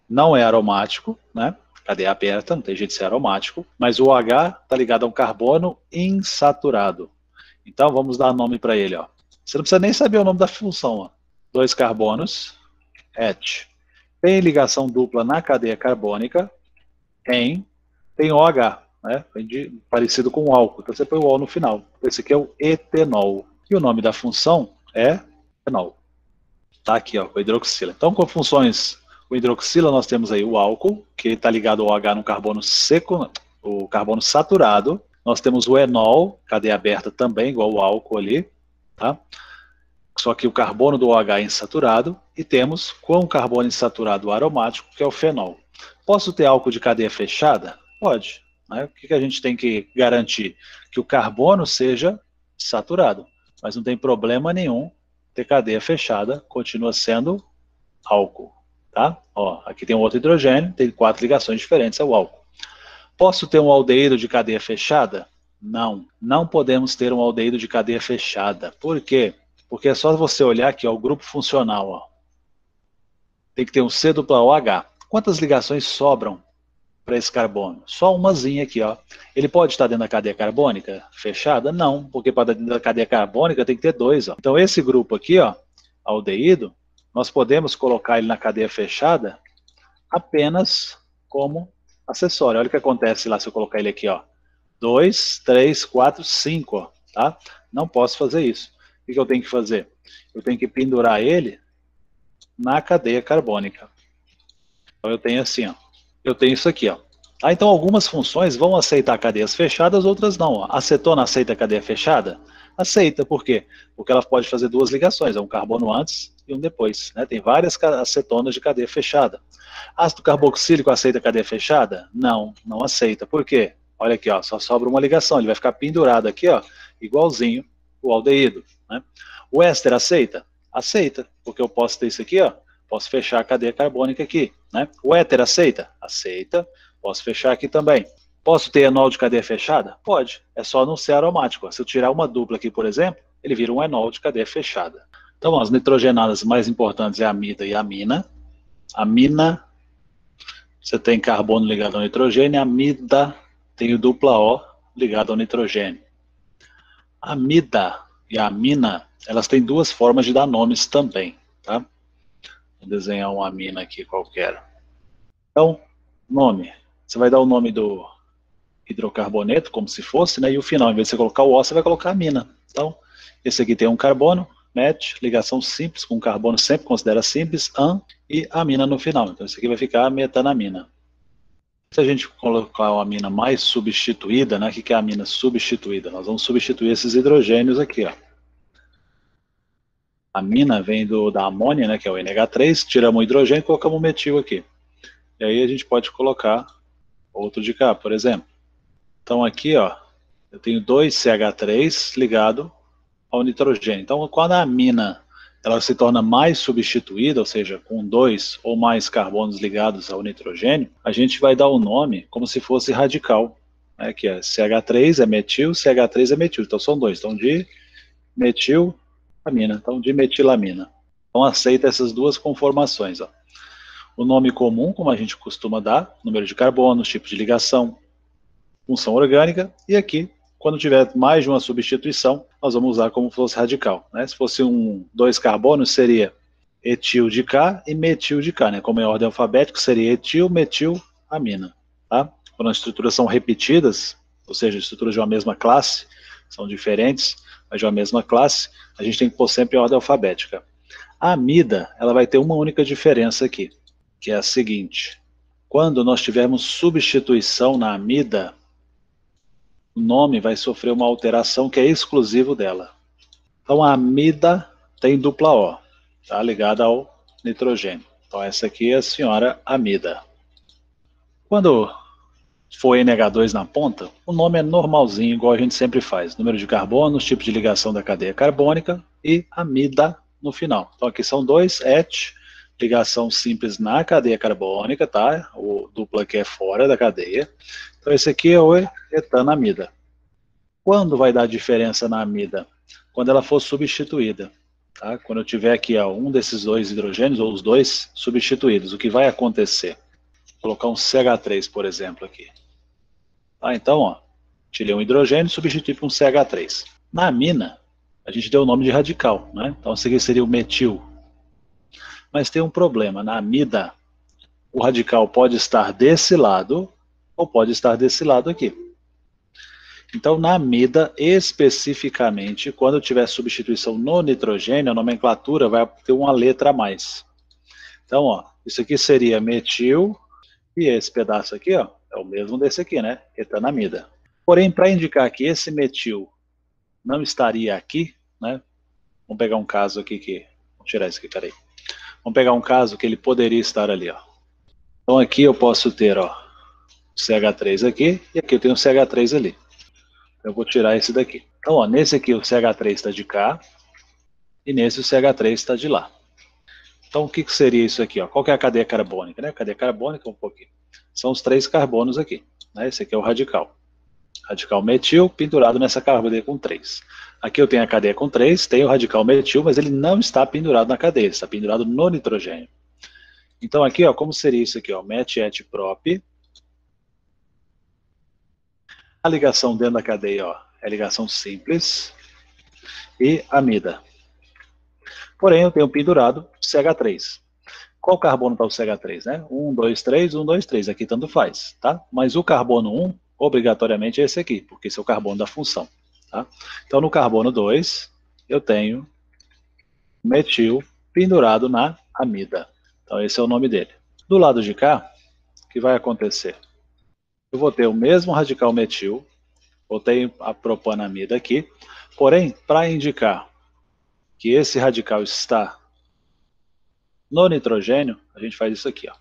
não é aromático, né? Cadeia aberta, não tem jeito de ser aromático, mas o H está ligado a um carbono insaturado. Então, vamos dar nome para ele, ó. Você não precisa nem saber o nome da função, ó. 2 carbonos, et. Tem ligação dupla na cadeia carbônica, tem OH, né? Parecido com o álcool, então você põe o O no final. Esse aqui é o etenol. E o nome da função é fenol. Tá aqui, ó, com a hidroxila. Então, com funções com hidroxila, nós temos aí o álcool, que está ligado ao H no carbono seco, o carbono saturado. Nós temos o enol, cadeia aberta também, igual o álcool ali, tá? Só que o carbono do OH é insaturado. E temos com o carbono insaturado aromático, que é o fenol. Posso ter álcool de cadeia fechada? Pode. Né? O que a gente tem que garantir? Que o carbono seja saturado. Mas não tem problema nenhum ter cadeia fechada, continua sendo álcool. Tá? Ó, aqui tem um outro hidrogênio, tem 4 ligações diferentes ao álcool. Posso ter um aldeído de cadeia fechada? Não, não podemos ter um aldeído de cadeia fechada. Por quê? Porque é só você olhar aqui, ó, o grupo funcional. Ó. Tem que ter um C-OH. Quantas ligações sobram para esse carbono? Só umazinha aqui. Ó. Ele pode estar dentro da cadeia carbônica fechada? Não, porque para dentro da cadeia carbônica tem que ter 2. Ó. Então esse grupo aqui, ó, aldeído, nós podemos colocar ele na cadeia fechada apenas como acessório. Olha o que acontece lá se eu colocar ele aqui, ó. 2, 3, 4, 5, ó, tá? Não posso fazer isso. O que eu tenho que fazer? Eu tenho que pendurar ele na cadeia carbônica. Então eu tenho assim, ó. Eu tenho isso aqui, ó. Tá? Então algumas funções vão aceitar cadeias fechadas, outras não. Ó. A acetona aceita cadeia fechada? Aceita, por quê? Porque ela pode fazer 2 ligações, é um carbono antes e um depois. Né? Tem várias acetonas de cadeia fechada. Ácido carboxílico aceita cadeia fechada? Não, não aceita. Por quê? Olha aqui, ó, só sobra uma ligação, ele vai ficar pendurado aqui, ó, igualzinho o aldeído, né? O éster aceita? Aceita, porque eu posso ter isso aqui, ó, posso fechar a cadeia carbônica aqui, né? O éter aceita? Aceita, posso fechar aqui também. Posso ter enol de cadeia fechada? Pode, é só não ser aromático. Ó. Se eu tirar uma dupla aqui, por exemplo, ele vira um enol de cadeia fechada. Então, ó, as nitrogenadas mais importantes é a amida e a amina. Amina, você tem carbono ligado ao nitrogênio, amida tem o dupla O ligado ao nitrogênio. A amida e a amina, elas têm duas formas de dar nomes também, tá? Vou desenhar uma amina aqui qualquer. Então, nome. Você vai dar o nome do hidrocarboneto, como se fosse, né? E o final, em vez de você colocar o O, você vai colocar a amina. Então, esse aqui tem um carbono, match, ligação simples, com carbono sempre considera simples, an, e amina no final. Então, esse aqui vai ficar metanamina. Se a gente colocar uma amina mais substituída, né? O que é a amina substituída? Nós vamos substituir esses hidrogênios aqui, ó. A amina vem da amônia, né? Que é o NH3, tiramos o hidrogênio e colocamos o metil aqui. E aí a gente pode colocar outro de cá, por exemplo. Então aqui, ó, eu tenho 2CH3 ligado ao nitrogênio. Então, quando a amina ela se torna mais substituída, ou seja, com 2 ou mais carbonos ligados ao nitrogênio, a gente vai dar o nome como se fosse radical, né, que é CH3 é metil, CH3 é metil. Então, são dois. Então, de metilamina. Então, de metilamina. Então, aceita essas duas conformações. Ó. O nome comum, como a gente costuma dar, número de carbonos, tipo de ligação, função orgânica, e aqui, quando tiver mais de uma substituição, nós vamos usar como fosse radical. Né? Se fosse dois carbonos, seria etil de K e metil de K. Né? Como é ordem alfabética, seria etil, metil, amina. Tá? Quando as estruturas são repetidas, ou seja, estruturas de uma mesma classe, são diferentes, mas de uma mesma classe, a gente tem que pôr sempre em ordem alfabética. A amida, ela vai ter uma única diferença aqui, que é a seguinte. Quando nós tivermos substituição na amida, o nome vai sofrer uma alteração que é exclusivo dela. Então a amida tem dupla O, tá? Ligada ao nitrogênio. Então essa aqui é a senhora amida. Quando for NH2 na ponta, o nome é normalzinho, igual a gente sempre faz. Número de carbonos, tipo de ligação da cadeia carbônica e amida no final. Então aqui são dois, et, ligação simples na cadeia carbônica, tá? O dupla aqui é fora da cadeia. Então esse aqui é o etanamida. Quando vai dar diferença na amida? Quando ela for substituída. Tá? Quando eu tiver aqui ó, um desses dois hidrogênios, ou os dois substituídos, o que vai acontecer? Vou colocar um CH3, por exemplo, aqui. Tá? Então, ó, tirei um hidrogênio e substituí por um CH3. Na amina, a gente deu o nome de radical. Né? Então, esse aqui seria o metil. Mas tem um problema. Na amida, o radical pode estar desse lado ou pode estar desse lado aqui. Então, na amida, especificamente, quando tiver substituição no nitrogênio, a nomenclatura vai ter uma letra a mais. Então, ó, isso aqui seria metil, e esse pedaço aqui, ó, é o mesmo desse aqui, né? Etanamida. Porém, para indicar que esse metil não estaria aqui, né? Vamos pegar um caso aqui que... Vamos tirar isso aqui, peraí. Vamos pegar um caso que ele poderia estar ali, ó. Então, aqui eu posso ter, ó, CH3 aqui, e aqui eu tenho CH3 ali. Eu vou tirar esse daqui. Então, ó, nesse aqui o CH3 está de cá, e nesse o CH3 está de lá. Então, o que seria isso aqui? Ó? Qual que é a cadeia carbônica? Né? A cadeia carbônica, um pouquinho. São os 3 carbonos aqui. Né? Esse aqui é o radical. Radical metil pendurado nessa cadeia com 3. Aqui eu tenho a cadeia com 3, tenho o radical metil, mas ele não está pendurado na cadeia, ele está pendurado no nitrogênio. Então, aqui, ó, como seria isso aqui? Ó? Met, et, prop. A ligação dentro da cadeia, ó, é ligação simples e amida. Porém, eu tenho pendurado CH3. Qual carbono está o CH3? Né? 1, 2, 3, 1, 2, 3. Aqui tanto faz. Tá? Mas o carbono 1, obrigatoriamente, é esse aqui, porque esse é o carbono da função. Tá? Então, no carbono 2, eu tenho metil pendurado na amida. Então, esse é o nome dele. Do lado de cá, o que vai acontecer? Eu vou ter o mesmo radical metil, botei a propanamida aqui, porém, para indicar que esse radical está no nitrogênio, a gente faz isso aqui. Ó.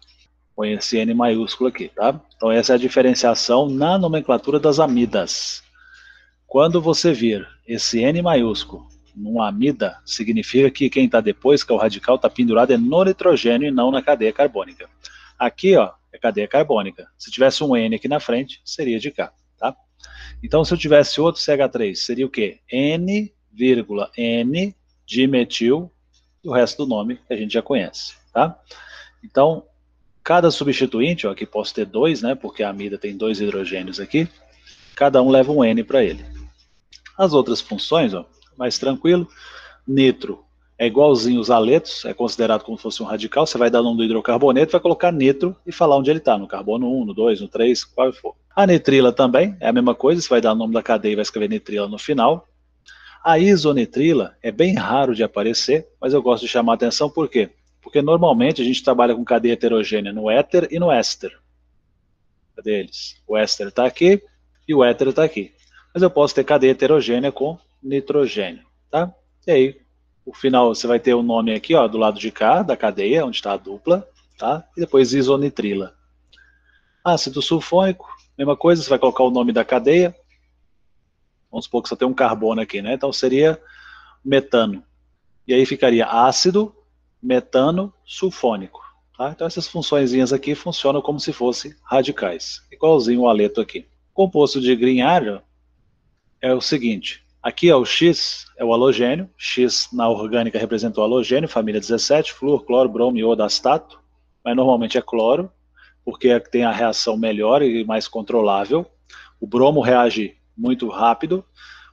Põe esse N maiúsculo aqui, tá? Então essa é a diferenciação na nomenclatura das amidas. Quando você vir esse N maiúsculo numa amida, significa que quem está depois, que é o radical, está pendurado no nitrogênio e não na cadeia carbônica. Aqui, ó, é cadeia carbônica. Se tivesse um N aqui na frente, seria de cá, tá? Então, se eu tivesse outro CH3, seria o quê? N, N de metil e o resto do nome que a gente já conhece, tá? Então, cada substituinte, ó, aqui posso ter 2, né, porque a amida tem 2 hidrogênios aqui, cada um leva um N para ele. As outras funções, ó, mais tranquilo, nitro é igualzinho os aletos, é considerado como se fosse um radical, você vai dar o nome do hidrocarboneto, vai colocar nitro e falar onde ele está, no carbono 1, no 2, no 3, qual for. A nitrila também é a mesma coisa, você vai dar o nome da cadeia e vai escrever nitrila no final. A isonitrila é bem raro de aparecer, mas eu gosto de chamar a atenção, por quê? Porque normalmente a gente trabalha com cadeia heterogênea no éter e no éster. Cadê eles? O éster está aqui e o éter está aqui. Mas eu posso ter cadeia heterogênea com nitrogênio, tá? E aí, o final, você vai ter o nome aqui, ó, do lado de cá, da cadeia, onde está a dupla, tá? E depois isonitrila. Ácido sulfônico, mesma coisa, você vai colocar o nome da cadeia. Vamos supor que só tem um carbono aqui, né? Então seria metano. E aí ficaria ácido, metano, sulfônico. Tá? Então essas funçõezinhas aqui funcionam como se fossem radicais. Igualzinho o aleto aqui. O composto de Grignard é o seguinte. Aqui é o X, é o halogênio. X na orgânica representa o halogênio, família 17, flúor, cloro, bromo, iodo, astato. Mas normalmente é cloro, porque tem a reação melhor e mais controlável. O bromo reage muito rápido.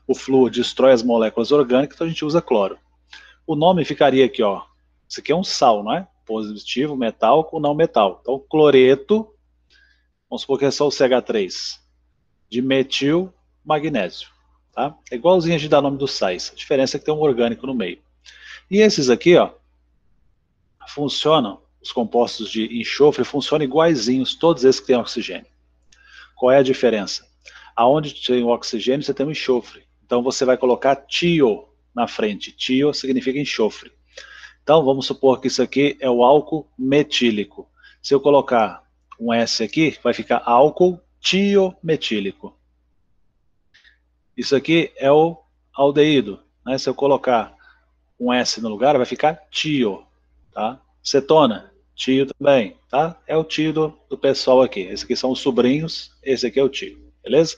O flúor destrói as moléculas orgânicas, então a gente usa cloro. O nome ficaria aqui, ó. Isso aqui é um sal, não é? Positivo, metal com não metal. Então, cloreto, vamos supor que é só o CH3, de metil magnésio. Tá? É igualzinho a gente dá o nome dos sais. A diferença é que tem um orgânico no meio. E esses aqui, ó, funcionam, os compostos de enxofre funcionam iguaizinhos, todos esses que têm oxigênio. Qual é a diferença? Aonde tem o oxigênio, você tem o enxofre. Então, você vai colocar tio na frente. Tio significa enxofre. Então, vamos supor que isso aqui é o álcool metílico. Se eu colocar um S aqui, vai ficar álcool tiometílico. Isso aqui é o aldeído, né? Se eu colocar um S no lugar, vai ficar tio. Tá? Cetona, tio também. Tá? É o tio do pessoal aqui. Esses aqui são os sobrinhos, esse aqui é o tio. Beleza?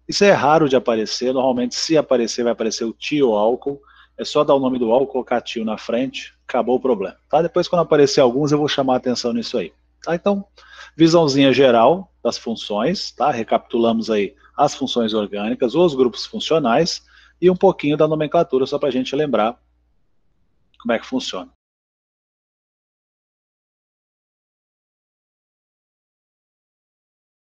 Isso é raro de aparecer. Normalmente, se aparecer, vai aparecer o tioálcool. É só dar o nome do álcool, colocar tio na frente, acabou o problema. Tá? Depois, quando aparecer alguns, eu vou chamar a atenção nisso aí. Tá? Então, visãozinha geral das funções, tá? Recapitulamos aí as funções orgânicas, os grupos funcionais e um pouquinho da nomenclatura, só para a gente lembrar como é que funciona.